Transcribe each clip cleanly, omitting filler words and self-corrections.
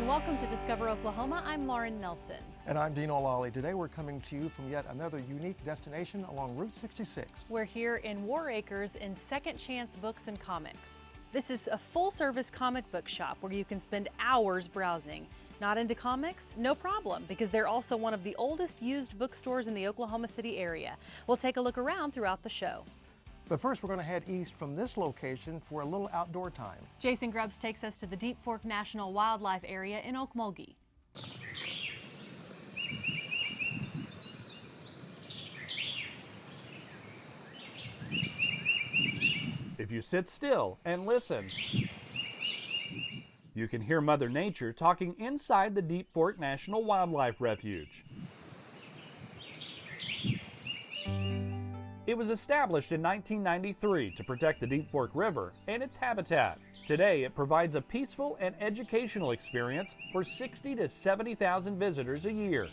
welcome to Discover Oklahoma. I'm Lauren Nelson. And I'm Dean O'Lally. Today we're coming to you from yet another unique destination along Route 66. We're here in War Acres in Second Chance Books and Comics. This is a full-service comic book shop where you can spend hours browsing. Not into comics? No problem, because they're also one of the oldest used bookstores in the Oklahoma City area. We'll take a look around throughout the show. But first we're going to head east from this location for a little outdoor time. Jason Grubbs takes us to the Deep Fork National Wildlife Area in Okmulgee. If you sit still and listen, you can hear Mother Nature talking inside the Deep Fork National Wildlife Refuge. It was established in 1993 to protect the Deep Fork River and its habitat. Today, it provides a peaceful and educational experience for 60 to 70,000 visitors a year.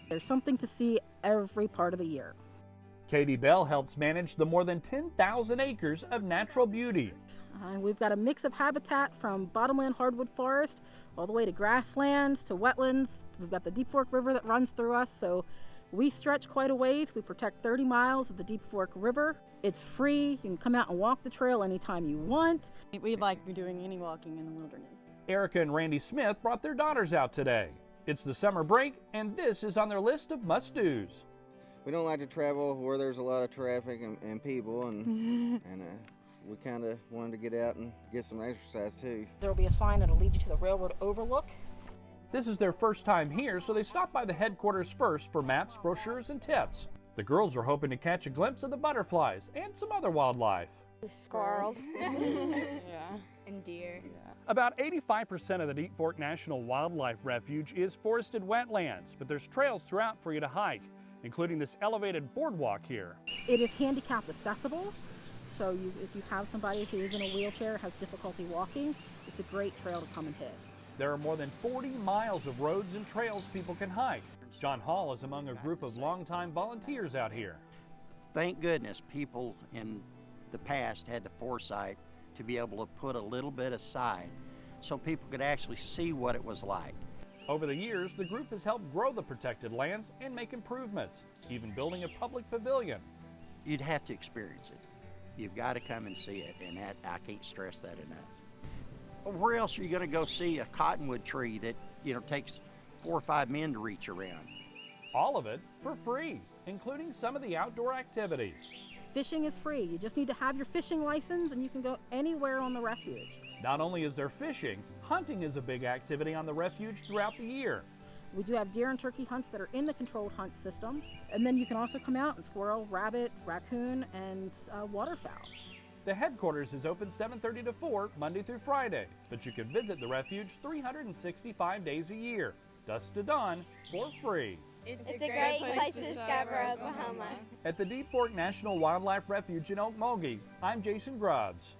There's something to see every part of the year. Katie Bell helps manage the more than 10,000 acres of natural beauty. We've got a mix of habitat from bottomland hardwood forest all the way to grasslands to wetlands. We've got the Deep Fork River that runs through us, so we stretch quite a ways. We protect 30 miles of the Deep Fork River. It's free. You can come out and walk the trail anytime you want. We like doing any walking in the wilderness. Erica and Randy Smith brought their daughters out today. It's the summer break, and this is on their list of must-dos. We don't like to travel where there's a lot of traffic and people, and we kind of wanted to get out and get some exercise too. There will be a sign that'll lead you to the railroad overlook. This is their first time here, so they stopped by the headquarters first for maps, brochures, and tips. The girls are hoping to catch a glimpse of the butterflies and some other wildlife. Squirrels. Yeah. And deer. About 85% of the Deep Fork National Wildlife Refuge is forested wetlands, but there's trails throughout for you to hike, including this elevated boardwalk here. It is handicap accessible, so if you have somebody who is in a wheelchair, has difficulty walking, it's a great trail to come and hit. There are more than 40 miles of roads and trails people can hike. John Hall is among a group of longtime volunteers out here. Thank goodness people in the past had the foresight to be able to put a little bit aside so people could actually see what it was like. Over the years, the group has helped grow the protected lands and make improvements, even building a public pavilion. You'd have to experience it. You've got to come and see it, and that I can't stress that enough. Where else are you going to go see a cottonwood tree that, takes 4 or 5 men to reach around? All of it for free, including some of the outdoor activities. Fishing is free. You just need to have your fishing license and you can go anywhere on the refuge. Not only is there fishing, hunting is a big activity on the refuge throughout the year. We do have deer and turkey hunts that are in the controlled hunt system. And then you can also come out and squirrel, rabbit, raccoon, and waterfowl. The headquarters is open 7:30 to 4, Monday through Friday, but you can visit the refuge 365 days a year, dusk to dawn, for free. It's a great place to discover Oklahoma. At the Deep Fork National Wildlife Refuge in Okmulgee, I'm Jason Grubbs.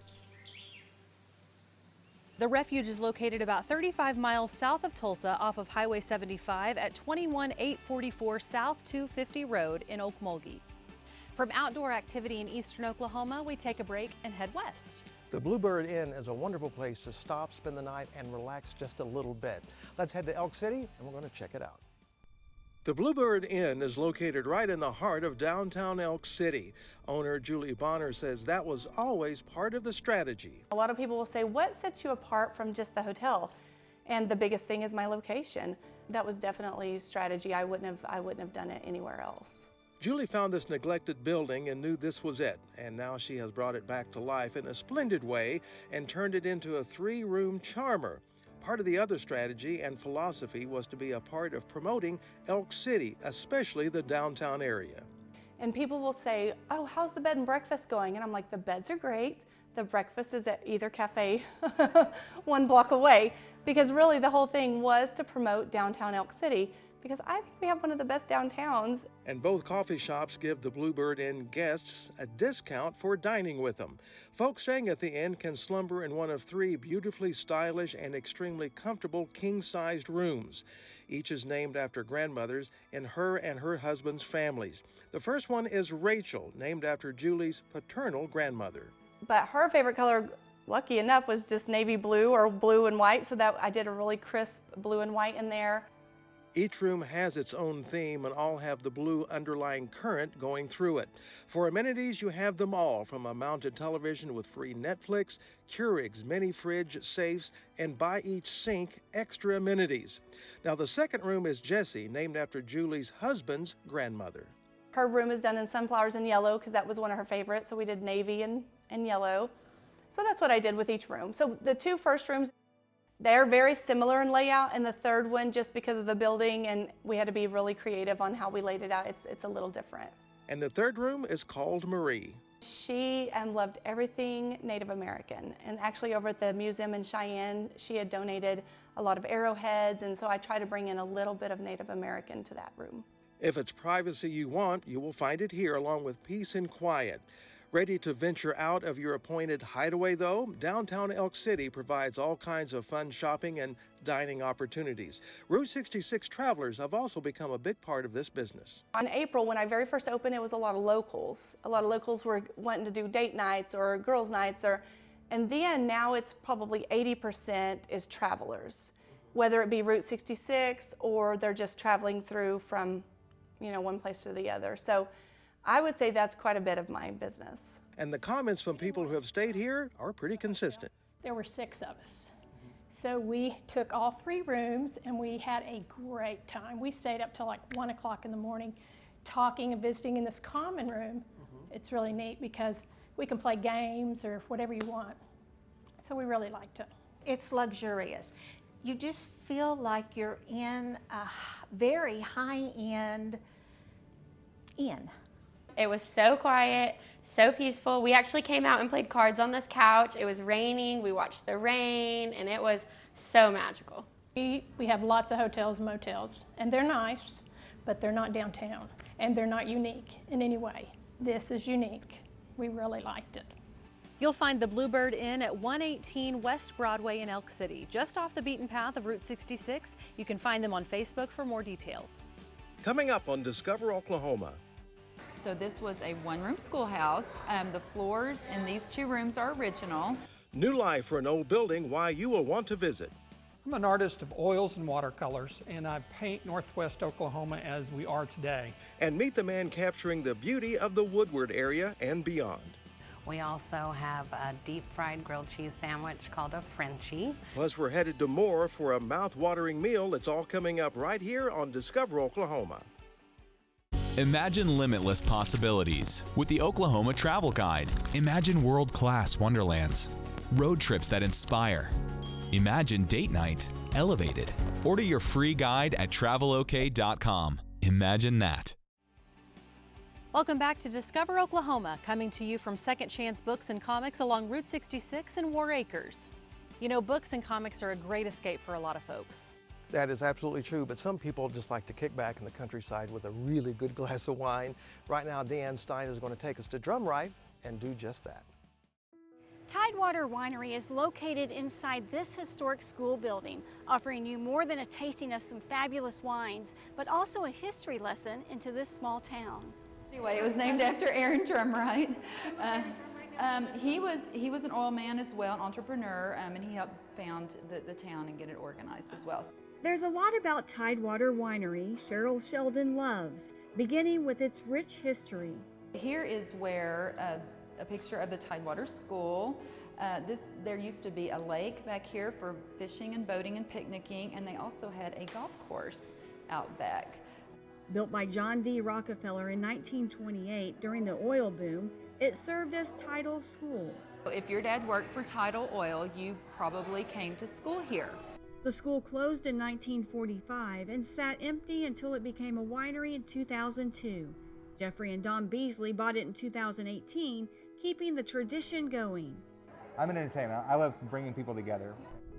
The refuge is located about 35 miles south of Tulsa off of Highway 75 at 21844 South 250 Road in Okmulgee. From outdoor activity in eastern Oklahoma, we take a break and head west. The Bluebird Inn is a wonderful place to stop, spend the night, and relax just a little bit. Let's head to Elk City, and we're going to check it out. The Bluebird Inn is located right in the heart of downtown Elk City. Owner Julie Bonner says that was always part of the strategy. A lot of people will say, what sets you apart from just the hotel? And the biggest thing is my location. That was definitely strategy. I wouldn't have done it anywhere else. Julie found this neglected building and knew this was it, and now she has brought it back to life in a splendid way and turned it into a 3-room charmer. Part of the other strategy and philosophy was to be a part of promoting Elk City, especially the downtown area. And people will say, oh, how's the bed and breakfast going? And I'm like, the beds are great. The breakfast is at either cafe 1 block away, because really the whole thing was to promote downtown Elk City, because I think we have one of the best downtowns. And both coffee shops give the Bluebird Inn guests a discount for dining with them. Folks staying at the inn can slumber in one of 3 beautifully stylish and extremely comfortable king-sized rooms. Each is named after grandmothers in her and her husband's families. The first one is Rachel, named after Julie's paternal grandmother. But her favorite color lucky enough, was just navy blue or blue and white, so that I did a really crisp blue and white in there. Each room has its own theme and all have the blue underlying current going through it. For amenities, you have them all, from a mounted television with free Netflix, Keurig's mini fridge, safes, and by each sink, extra amenities. Now, the second room is Jessie, named after Julie's husband's grandmother. Her room is done in sunflowers and yellow because that was one of her favorites, so we did navy and yellow. So that's what I did with each room. So the two first rooms, they're very similar in layout, and the third one, just because of the building, and we had to be really creative on how we laid it out, it's a little different. And the third room is called Marie. She loved everything Native American, and actually over at the museum in Cheyenne, she had donated a lot of arrowheads, and so I try to bring in a little bit of Native American to that room. If it's privacy you want, you will find it here along with peace and quiet. Ready to venture out of your appointed hideaway, though? Downtown Elk City provides all kinds of fun shopping and dining opportunities. Route 66 travelers have also become a big part of this business. In April, when I very first opened, it was a lot of locals. A lot of locals were wanting to do date nights or girls' nights, and then now it's probably 80% is travelers, whether it be Route 66 or they're just traveling through from, one place to the other. So I would say that's quite a bit of my business. And the comments from people who have stayed here are pretty consistent. There were 6 of us. So we took all 3 rooms and we had a great time. We stayed up till like 1 o'clock in the morning talking and visiting in this common room. It's really neat because we can play games or whatever you want. So we really liked it. It's luxurious. You just feel like you're in a very high-end inn. It was so quiet, so peaceful. We actually came out and played cards on this couch. It was raining. We watched the rain, and it was so magical. We have lots of hotels and motels, and they're nice, but they're not downtown, and they're not unique in any way. This is unique. We really liked it. You'll find the Bluebird Inn at 118 West Broadway in Elk City, just off the beaten path of Route 66. You can find them on Facebook for more details. Coming up on Discover Oklahoma. So this was a one-room schoolhouse. The floors in these 2 rooms are original. New life for an old building, why you will want to visit. I'm an artist of oils and watercolors, and I paint Northwest Oklahoma as we are today. And meet the man capturing the beauty of the Woodward area and beyond. We also have a deep-fried grilled cheese sandwich called a Frenchie. Plus, we're headed to Moore for a mouth-watering meal. It's all coming up right here on Discover Oklahoma. Imagine limitless possibilities with the Oklahoma Travel Guide. Imagine world-class wonderlands, road trips that inspire. Imagine date night elevated. Order your free guide at travelok.com. Imagine that. Welcome back to Discover Oklahoma, coming to you from Second Chance Books and Comics along Route 66 in War Acres. You know, books and comics are a great escape for a lot of folks. That is absolutely true, but some people just like to kick back in the countryside with a really good glass of wine. Right now, Deanne Stein is going to take us to Drumright and do just that. Tidewater Winery is located inside this historic school building, offering you more than a tasting of some fabulous wines, but also a history lesson into this small town. Anyway, it was named after Aaron Drumright. He was an oil man as well, an entrepreneur, and he helped found the town and get it organized as well. There's a lot about Tidewater Winery Cheryl Sheldon loves, beginning with its rich history. Here is where a picture of the Tidewater School. There used to be a lake back here for fishing and boating and picnicking, and they also had a golf course out back. Built by John D. Rockefeller in 1928 during the oil boom, it served as Tidal School. If your dad worked for Tidal Oil, you probably came to school here. The school closed in 1945 and sat empty until it became a winery in 2002. Jeffrey and Don Beasley bought it in 2018, keeping the tradition going. I'm an entertainer. I love bringing people together.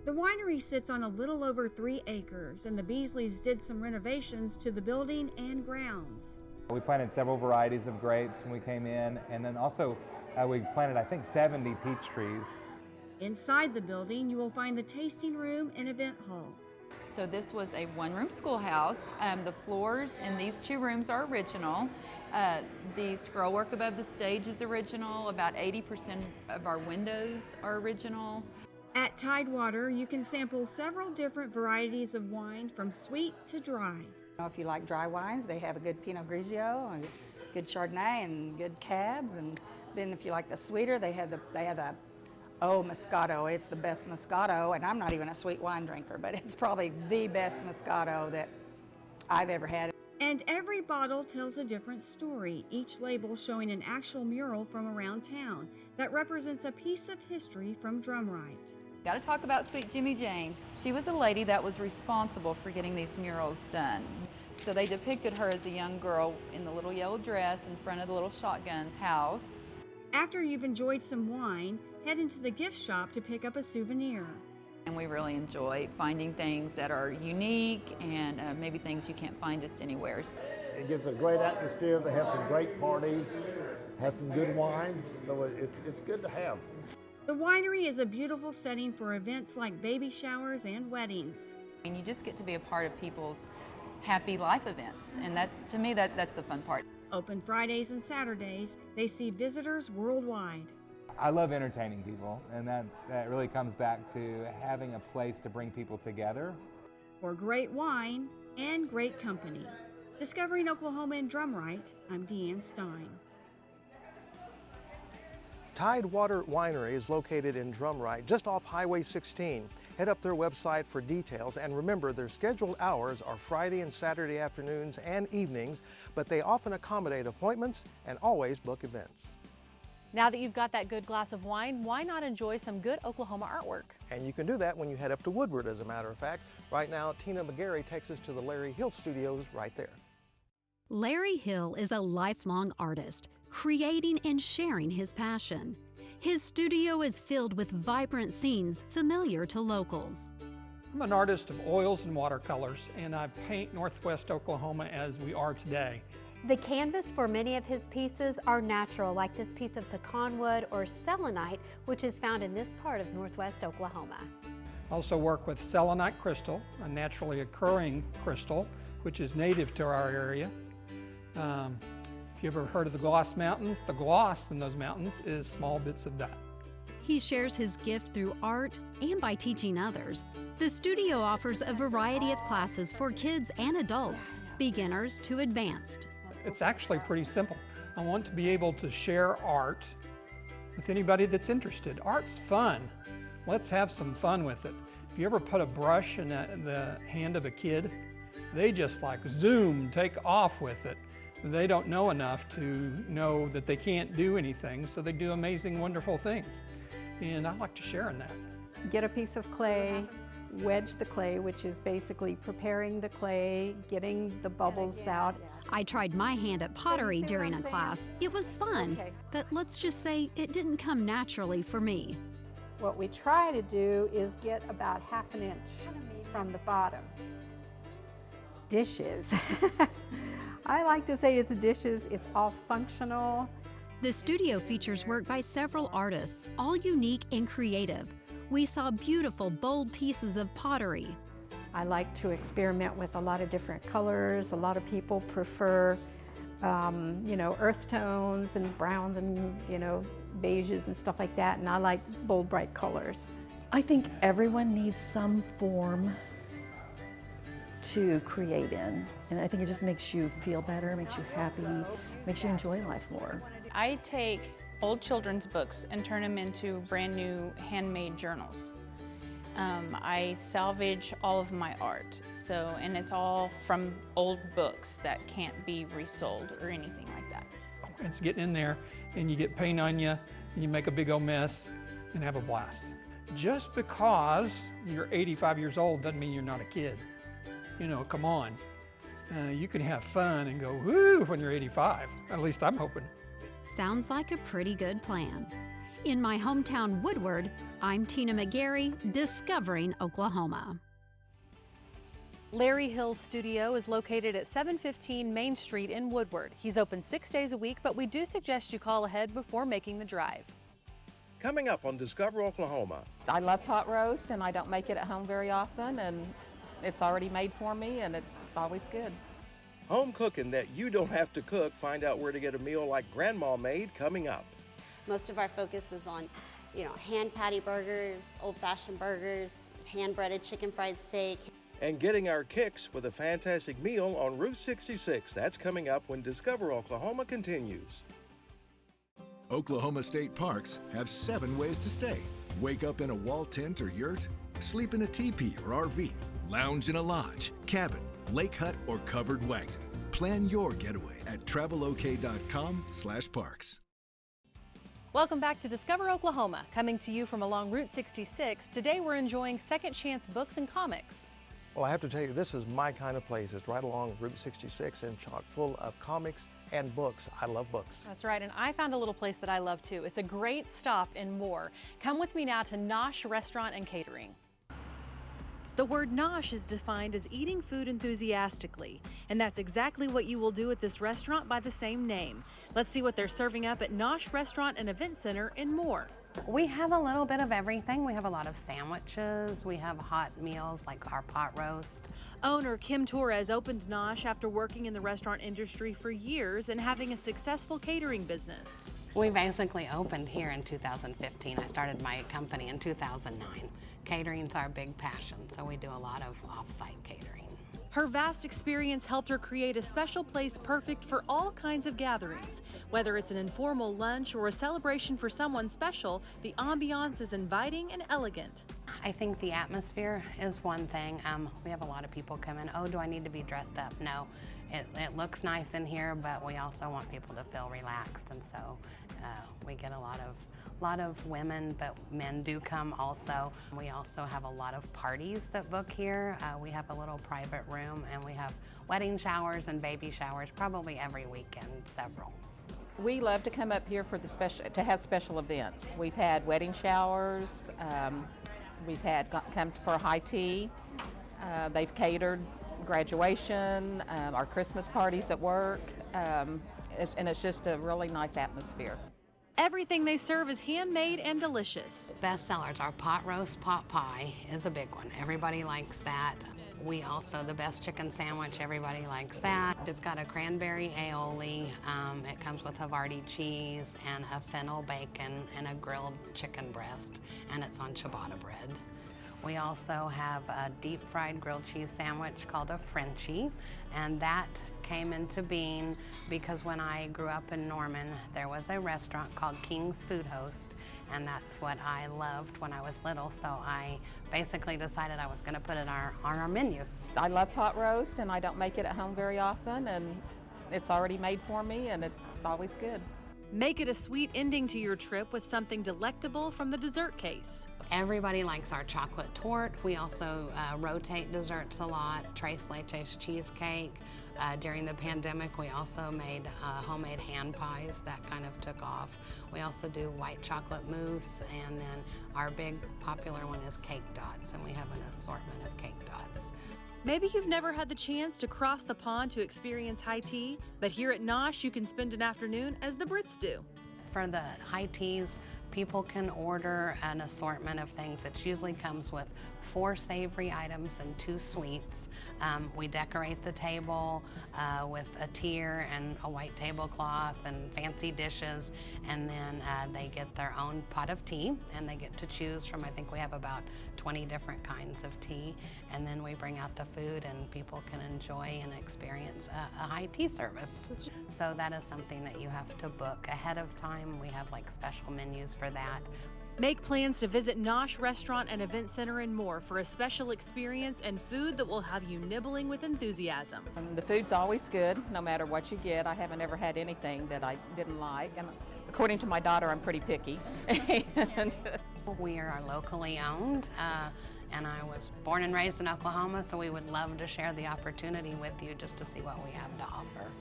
The winery sits on a little over 3 acres, and the Beasleys did some renovations to the building and grounds. We planted several varieties of grapes when we came in, and then also we planted, I think, 70 peach trees. Inside the building, you will find the tasting room and event hall. So this was a one-room schoolhouse. The floors in these 2 rooms are original. The scrollwork above the stage is original. About 80% of our windows are original. At Tidewater, you can sample several different varieties of wine from sweet to dry. If you like dry wines, they have a good Pinot Grigio, and good Chardonnay, and good Cabs. And then if you like the sweeter, they have the Moscato. It's the best Moscato, and I'm not even a sweet wine drinker, but it's probably the best Moscato that I've ever had. And every bottle tells a different story, each label showing an actual mural from around town that represents a piece of history from Drumright. Got to talk about Sweet Jimmy James. She was a lady that was responsible for getting these murals done. So they depicted her as a young girl in the little yellow dress in front of the little shotgun house. After you've enjoyed some wine, head into the gift shop to pick up a souvenir. And we really enjoy finding things that are unique and maybe things you can't find just anywhere. It gives a great atmosphere. They have some great parties, have some good wine, so it's good to have. The winery is a beautiful setting for events like baby showers and weddings. And you just get to be a part of people's happy life events, and that, to me, that's the fun part. Open Fridays and Saturdays, they see visitors worldwide. I love entertaining people, and that really comes back to having a place to bring people together. For great wine and great company. Discovering Oklahoma in Drumright, I'm Deanne Stein. Tidewater Winery is located in Drumright, just off Highway 16. Head up their website for details, and remember their scheduled hours are Friday and Saturday afternoons and evenings, but they often accommodate appointments and always book events. Now that you've got that good glass of wine, why not enjoy some good Oklahoma artwork? And you can do that when you head up to Woodward, as a matter of fact. Right now, Tina McGarry takes us to the Larry Hill Studios right there. Larry Hill is a lifelong artist, creating and sharing his passion. His studio is filled with vibrant scenes familiar to locals. I'm an artist of oils and watercolors, and I paint Northwest Oklahoma as we are today. The canvas for many of his pieces are natural, like this piece of pecan wood or selenite, which is found in this part of Northwest Oklahoma. I also work with selenite crystal, a naturally occurring crystal, which is native to our area. If you ever heard of the gloss mountains, the gloss in those mountains is small bits of that. He shares his gift through art and by teaching others. The studio offers a variety of classes for kids and adults, beginners to advanced. It's actually pretty simple. I want to be able to share art with anybody that's interested. Art's fun. Let's have some fun with it. If you ever put a brush in the hand of a kid, they just like zoom, take off with it. They don't know enough to know that they can't do anything, so they do amazing, wonderful things. And I like to share in that. Get a piece of clay, wedge the clay, which is basically preparing the clay, getting the bubbles out. I tried my hand at pottery during a class. It was fun, but let's just say it didn't come naturally for me. What we try to do is get about ½ an inch from the bottom. Dishes. I like to say it's dishes, it's all functional. The studio features work by several artists, all unique and creative. We saw beautiful, bold pieces of pottery. I like to experiment with a lot of different colors. A lot of people prefer, earth tones and browns and, beiges and stuff like that, and I like bold, bright colors. I think everyone needs some form to create in, and I think it just makes you feel better, makes you happy, makes you enjoy life more. I take old children's books and turn them into brand new handmade journals. I salvage all of my art, and it's all from old books that can't be resold or anything like that. It's getting in there and you get paint on you and you make a big old mess and have a blast. Just because you're 85 years old doesn't mean you're not a kid. Come on. You can have fun and go woo when you're 85. At least I'm hoping. Sounds like a pretty good plan. In my hometown, Woodward, I'm Tina McGarry, discovering Oklahoma. Larry Hill's studio is located at 715 Main Street in Woodward. He's open 6 days a week, but we do suggest you call ahead before making the drive. Coming up on Discover Oklahoma. I love pot roast, and I don't make it at home very often, and it's already made for me, and it's always good. Home cooking that you don't have to cook. Find out where to get a meal like Grandma made coming up. Most of our focus is on, hand patty burgers, old-fashioned burgers, hand-breaded chicken fried steak. And getting our kicks with a fantastic meal on Route 66. That's coming up when Discover Oklahoma continues. Oklahoma State Parks have 7 ways to stay. Wake up in a wall tent or yurt, sleep in a teepee or RV, lounge in a lodge, cabin, lake hut, or covered wagon. Plan your getaway at travelok.com/parks. Welcome back to Discover Oklahoma, coming to you from along Route 66. Today we're enjoying Second Chance Books and Comics. Well, I have to tell you, this is my kind of place. It's right along Route 66 and chock full of comics and books. I love books. That's right, and I found a little place that I love too. It's a great stop in Moore. Come with me now to Nosh Restaurant and Catering. The word nosh is defined as eating food enthusiastically, and that's exactly what you will do at this restaurant by the same name. Let's see what they're serving up at Nosh Restaurant and Event Center in Moore. We have a little bit of everything. We have a lot of sandwiches. We have hot meals like our pot roast. Owner Kim Torres opened Nosh after working in the restaurant industry for years and having a successful catering business. We basically opened here in 2015. I started my company in 2009. Catering's our big passion, so we do a lot of off-site catering. Her vast experience helped her create a special place perfect for all kinds of gatherings. Whether it's an informal lunch or a celebration for someone special, the ambiance is inviting and elegant. I think the atmosphere is one thing. We have a lot of people come in, oh, do I need to be dressed up? No, it looks nice in here, but we also want people to feel relaxed, and so we get a lot of women, but men do come also. We also have a lot of parties that book here. We have a little private room, and we have wedding showers and baby showers probably every weekend, several. We love to come up here for to have special events. We've had wedding showers, we've had come for high tea, they've catered graduation, our Christmas parties at work, and it's just a really nice atmosphere. Everything they serve is handmade and delicious. Best sellers, our pot roast pot pie is a big one. Everybody likes that. We also, the best chicken sandwich, everybody likes that. It's got a cranberry aioli. It comes with Havarti cheese and a fennel bacon and a grilled chicken breast, and it's on ciabatta bread. We also have a deep fried grilled cheese sandwich called a Frenchie, and that came into being because when I grew up in Norman, there was a restaurant called King's Food Host, and that's what I loved when I was little, so I basically decided I was going to put it on our menu. I love pot roast, and I don't make it at home very often, and it's already made for me, and it's always good. Make it a sweet ending to your trip with something delectable from the dessert case. Everybody likes our chocolate torte. We also rotate desserts a lot. Tres Leches cheesecake. During the pandemic, we also made homemade hand pies. That kind of took off. We also do white chocolate mousse, and then our big popular one is cake dots, and we have an assortment of cake dots. Maybe you've never had the chance to cross the pond to experience high tea, but here at Nosh you can spend an afternoon as the Brits do. For the high teas, people can order an assortment of things. It usually comes with 4 savory items and 2 sweets. We decorate the table with a tier and a white tablecloth and fancy dishes, and then they get their own pot of tea, and they get to choose from, I think we have about 20 different kinds of tea, and then we bring out the food and people can enjoy and experience a high tea service. So that is something that you have to book ahead of time. We have like special menus for that. Make plans to visit Nosh Restaurant and Event Center and more for a special experience and food that will have you nibbling with enthusiasm. The food's always good, no matter what you get. I haven't ever had anything that I didn't like, and according to my daughter, I'm pretty picky. We are locally owned, and I was born and raised in Oklahoma, so we would love to share the opportunity with you just to see what we have to offer.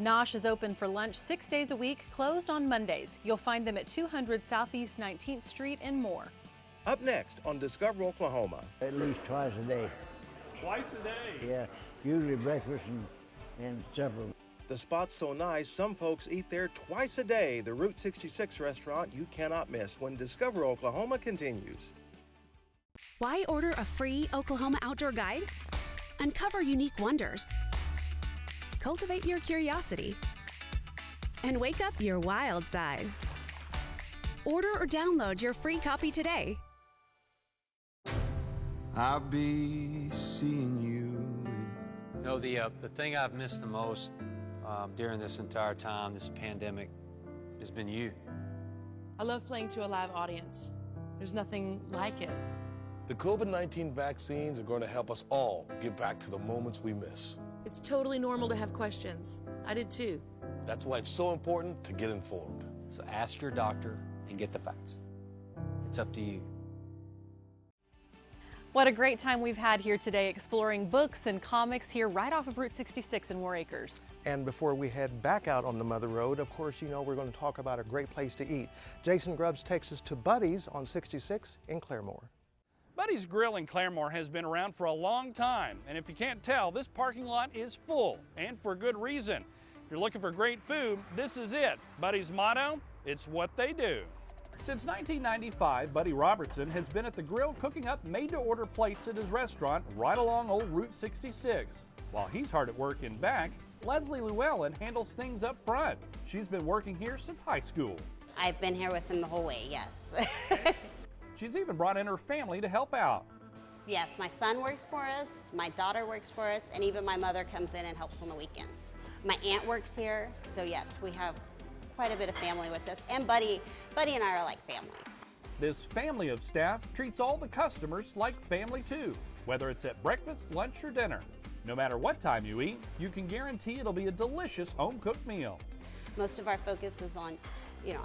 Nosh is open for lunch 6 days a week, closed on Mondays. You'll find them at 200 Southeast 19th Street and more. Up next on Discover Oklahoma. At least twice a day. Twice a day? Yeah, usually breakfast and supper. The spot's so nice, some folks eat there twice a day. The Route 66 restaurant you cannot miss when Discover Oklahoma continues. Why order a free Oklahoma outdoor guide? Uncover unique wonders. Cultivate your curiosity. And wake up your wild side. Order or download your free copy today. I'll be seeing you. No, the thing I've missed the most during this entire time, this pandemic, has been you. I love playing to a live audience. There's nothing like it. The COVID-19 vaccines are going to help us all get back to the moments we miss. It's totally normal to have questions. I did too. That's why it's so important to get informed. So ask your doctor and get the facts. It's up to you. What a great time we've had here today exploring books and comics here right off of Route 66 in War Acres. And before we head back out on the Mother Road, of course, you know we're going to talk about a great place to eat. Jason Grubbs takes us to Buddy's on 66 in Claremore. Buddy's Grill in Claremore has been around for a long time, and if you can't tell, this parking lot is full, and for good reason. If you're looking for great food, this is it. Buddy's motto, it's what they do. Since 1995, Buddy Robertson has been at the grill cooking up made-to-order plates at his restaurant right along old Route 66. While he's hard at work in back, Leslie Llewellyn handles things up front. She's been working here since high school. I've been here with him the whole way, yes. She's even brought in her family to help out. Yes, my son works for us, my daughter works for us, and even my mother comes in and helps on the weekends. My aunt works here, so yes, we have quite a bit of family with us, and Buddy and I are like family. This family of staff treats all the customers like family too, whether it's at breakfast, lunch, or dinner. No matter what time you eat, you can guarantee it'll be a delicious home-cooked meal. Most of our focus is on,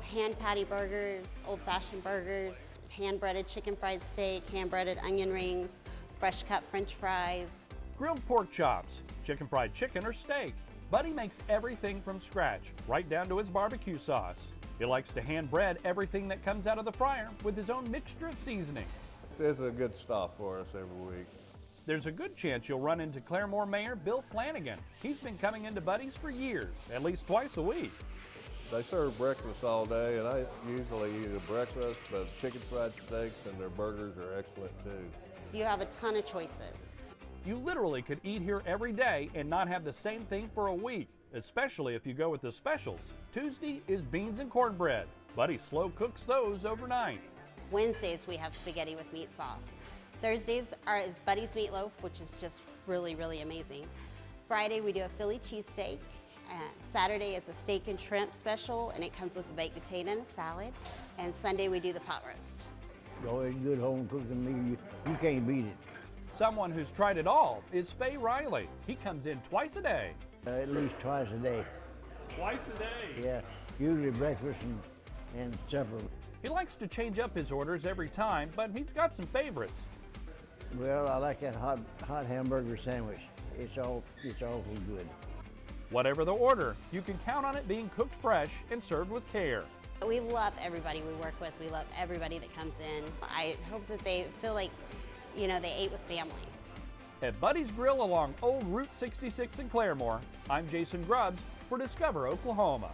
hand patty burgers, old-fashioned burgers, hand-breaded chicken fried steak, hand-breaded onion rings, fresh-cut French fries. Grilled pork chops, chicken fried chicken, or steak. Buddy makes everything from scratch, right down to his barbecue sauce. He likes to hand bread everything that comes out of the fryer with his own mixture of seasonings. It's a good stop for us every week. There's a good chance you'll run into Claremore Mayor Bill Flanagan. He's been coming into Buddy's for years, at least twice a week. They serve breakfast all day, and I usually eat a breakfast, but chicken fried steaks and their burgers are excellent too. So you have a ton of choices. You literally could eat here every day and not have the same thing for a week, especially if you go with the specials. Tuesday is beans and cornbread. Buddy slow cooks those overnight. Wednesdays we have spaghetti with meat sauce. Thursdays is Buddy's meatloaf, which is just really, really amazing. Friday we do a Philly cheesesteak. Saturday is a steak and shrimp special, and it comes with a baked potato and a salad. And Sunday we do the pot roast. Always good home cooking meal. You can't beat it. Someone who's tried it all is Faye Riley. He comes in twice a day. At least twice a day. Twice a day? Yeah, usually breakfast and supper. He likes to change up his orders every time, but he's got some favorites. Well, I like that hot hamburger sandwich. It's awful good. Whatever the order, you can count on it being cooked fresh and served with care. We love everybody we work with. We love everybody that comes in. I hope that they feel like, they ate with family. At Buddy's Grill along Old Route 66 in Claremore, I'm Jason Grubbs for Discover Oklahoma.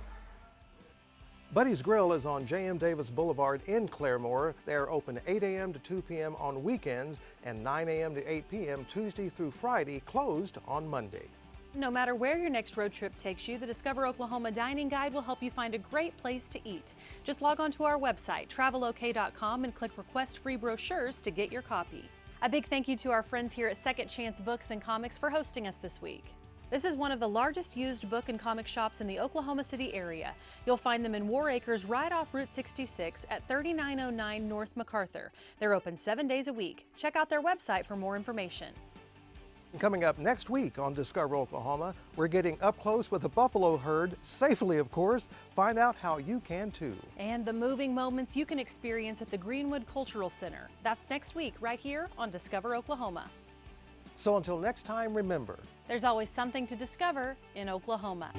Buddy's Grill is on J.M. Davis Boulevard in Claremore. They are open 8 a.m. to 2 p.m. on weekends and 9 a.m. to 8 p.m. Tuesday through Friday, closed on Monday. No matter where your next road trip takes you, the Discover Oklahoma Dining Guide will help you find a great place to eat. Just log on to our website, travelok.com, and click Request Free Brochures to get your copy. A big thank you to our friends here at Second Chance Books and Comics for hosting us this week. This is one of the largest used book and comic shops in the Oklahoma City area. You'll find them in War Acres right off Route 66 at 3909 North MacArthur. They're open 7 days a week. Check out their website for more information. Coming up next week on Discover Oklahoma, we're getting up close with the buffalo herd, safely of course. Find out how you can too. And the moving moments you can experience at the Greenwood Cultural Center. That's next week right here on Discover Oklahoma. So until next time, remember, there's always something to discover in Oklahoma.